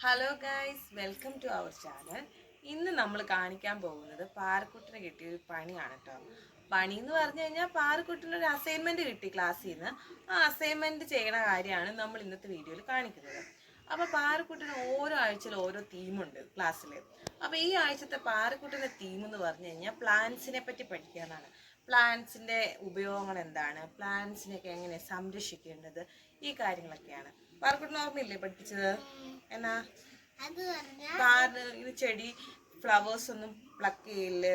Hello guys, welcome to our channel. ഇന്ന് നമ്മൾ കാണിക്കാൻ പോകുന്നത് പാറക്കുട്ടിന് കിട്ടിയൊരു പണിയാണ് കേട്ടോ. പണി എന്ന് പറഞ്ഞു കഴിഞ്ഞാൽ പാറക്കുട്ടിനൊരു അസൈൻമെൻറ്റ് കിട്ടി ക്ലാസ്സിൽ നിന്ന്. ആ അസൈൻമെൻറ്റ് ചെയ്യണ കാര്യമാണ് നമ്മൾ ഇന്നത്തെ വീഡിയോയിൽ കാണിക്കുന്നത്. അപ്പോൾ പാറക്കുട്ടിന് ഓരോ ആഴ്ചയിൽ ഓരോ തീമുണ്ട് ക്ലാസ്സിൽ. അപ്പോൾ ഈ ആഴ്ചത്തെ പാറക്കുട്ടിൻ്റെ തീം എന്ന് പറഞ്ഞു കഴിഞ്ഞാൽ പ്ലാന്റ്സിനെ പറ്റി പഠിക്കാനാണ്. പ്ലാന്റ്സിൻ്റെ ഉപയോഗങ്ങൾ എന്താണ്, പ്ലാന്റ്സിനെയൊക്കെ എങ്ങനെ സംരക്ഷിക്കേണ്ടത്, ഈ കാര്യങ്ങളൊക്കെയാണ്. പാറക്കുട്ടിന് ഓർമ്മയില്ലേ പഠിപ്പിച്ചത്? എന്നാ ഇത് ചെടി ഫ്ലവേഴ്സ് ഒന്നും പ്ലക്ക് ചെയ്യില്ല,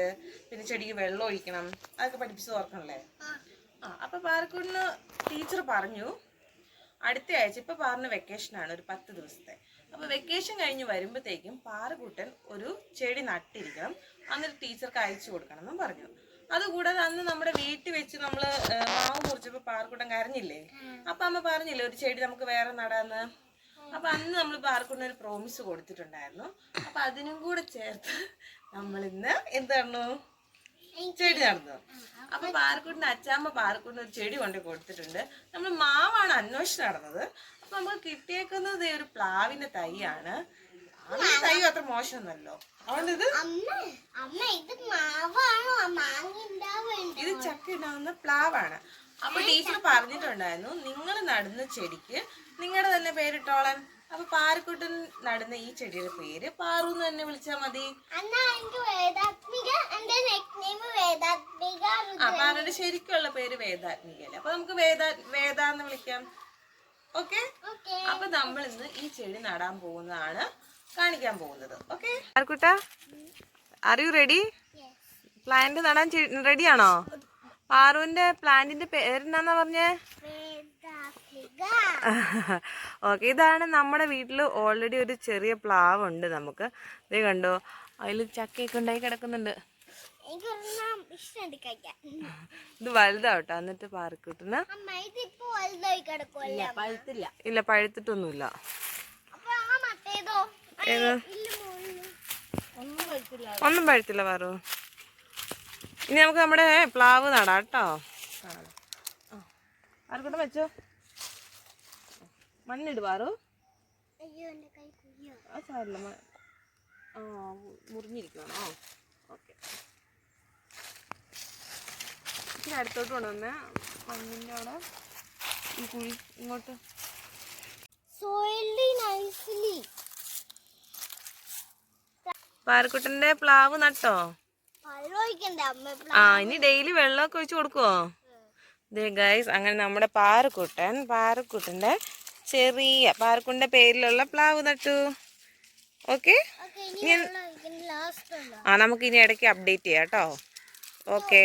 പിന്നെ ചെടിക്ക് വെള്ളം ഒഴിക്കണം, അതൊക്കെ പഠിപ്പിച്ചത് ഓർക്കണല്ലേ? അപ്പൊ പാറക്കുട്ടിന് ടീച്ചർ പറഞ്ഞു അടുത്ത ആഴ്ച, ഇപ്പൊ പാറിന് വെക്കേഷനാണ്, ഒരു 10 ദിവസത്തെ. അപ്പൊ വെക്കേഷൻ കഴിഞ്ഞ് വരുമ്പോഴത്തേക്കും പാറക്കുട്ടൻ ഒരു ചെടി നട്ടിരിക്കണം, എന്നിട്ട് ടീച്ചർക്ക് അയച്ചു കൊടുക്കണം എന്നും പറഞ്ഞു. അതുകൂടാതെ അന്ന് നമ്മുടെ വീട്ടിൽ വെച്ച് നമ്മള് മാവ് മുറിച്ചപ്പോ പാറക്കുട്ടൻ കരഞ്ഞില്ലേ? അപ്പൊ അമ്മ പറഞ്ഞില്ലേ ഒരു ചെടി നമുക്ക് വേറെ നടാന്ന്. അപ്പൊ അന്ന് നമ്മൾ പാറക്കുട്ടിന് ഒരു പ്രോമിസ് കൊടുത്തിട്ടുണ്ടായിരുന്നു. അപ്പൊ അതിനും കൂടെ ചേർത്ത് നമ്മൾ ഇന്ന് എന്താണ് ചെടി നടന്നു. അപ്പൊ പാറക്കുട്ടിന് അച്ചാമ്മ പാറക്കുട്ടിന് ഒരു ചെടി കൊണ്ട് കൊടുത്തിട്ടുണ്ട്. നമ്മൾ മാവാണ് അന്വേഷിച്ച് നടന്നത്. അപ്പൊ നമുക്ക് കിട്ടിയേക്കുന്നത് ഒരു പ്ലാവിന്റെ തൈയാണ്. തൈ അത്ര മോശമൊന്നല്ലോ. അതുകൊണ്ട് ഇത് ചക്ക ഉണ്ടാവുന്ന പ്ലാവാണ്. അപ്പൊ ടീച്ചർ പറഞ്ഞിട്ടുണ്ടായിരുന്നു നിങ്ങൾ നടുന്ന ചെടിക്ക് നിങ്ങളുടെ തന്നെ പേരിട്ടോളാൻ. അപ്പൊ പാറക്കുട്ടൻ നടുന്ന ഈ ചെടിയുടെ പേര് പാറു എന്ന് തന്നെ വിളിച്ചാ മതി. പാറുവിന്റെ ശരിക്കുള്ള പേര് വേദാത്മികല്ലേ. അപ്പൊ നമുക്ക് വേദ എന്ന് വിളിക്കാം. ഓക്കെ. അപ്പൊ നമ്മൾ ഇന്ന് ഈ ചെടി നടാൻ പോകുന്നതാണ് കാണിക്കാൻ പോകുന്നത്. ഓക്കെ പാറക്കുട്ട, ആർ യു റെഡി? പ്ലാന്റ് നടാൻ റെഡിയാണോ? പാറുവിന്റെ പ്ലാന്റിന്റെ പേരെന്നാ പറഞ്ഞേ? ഓക്കെ, ഇതാണ് നമ്മുടെ വീട്ടിൽ ഓൾറെഡി ഒരു ചെറിയ പ്ലാവ് ഉണ്ട് നമുക്ക്. ഇത് കണ്ടോ, അതിൽ ചക്കയൊക്കെ ഉണ്ടായി കിടക്കുന്നുണ്ട്. ഇത് വലുതാവട്ടോ. എന്നിട്ട് പാറക്കുട്ടിന് ഇല്ല, പഴുത്തിട്ടൊന്നുമില്ല. ഒന്നും പഴുത്തില്ല പാറു. ഇനി നമുക്ക് നമ്മുടെ പ്ലാവ് നടാം കേട്ടോ. പാറക്കുട്ടൻ വെച്ചോ, മണ്ണിട് പാറു. ആ സാരില്ല, മുറിഞ്ഞിരിക്കണോ? ഓക്കെ, ഇനി അടുത്തോട്ട് കൊണ്ടുവന്ന മണ്ണിൻ്റെ അവിടെ ഈ കുഴി ഇങ്ങോട്ട്. പാറക്കുട്ടന്റെ പ്ലാവ് നട്ടോ? ഇനി ഡെയിലി വെള്ളമൊക്കെ ഒഴിച്ച് കൊടുക്കുവോ? ദേ ഗൈസ്, അങ്ങനെ നമ്മുടെ പാറക്കുട്ടന്റെ ചെറിയ പാറക്കുട്ടന്റെ പേരിലുള്ള പ്ലാവ് നട്ടു. ഓക്കെ, നമുക്ക് ഇനി ഇടയ്ക്ക് അപ്ഡേറ്റ് ചെയ്യാം കേട്ടോ. ഓക്കെ.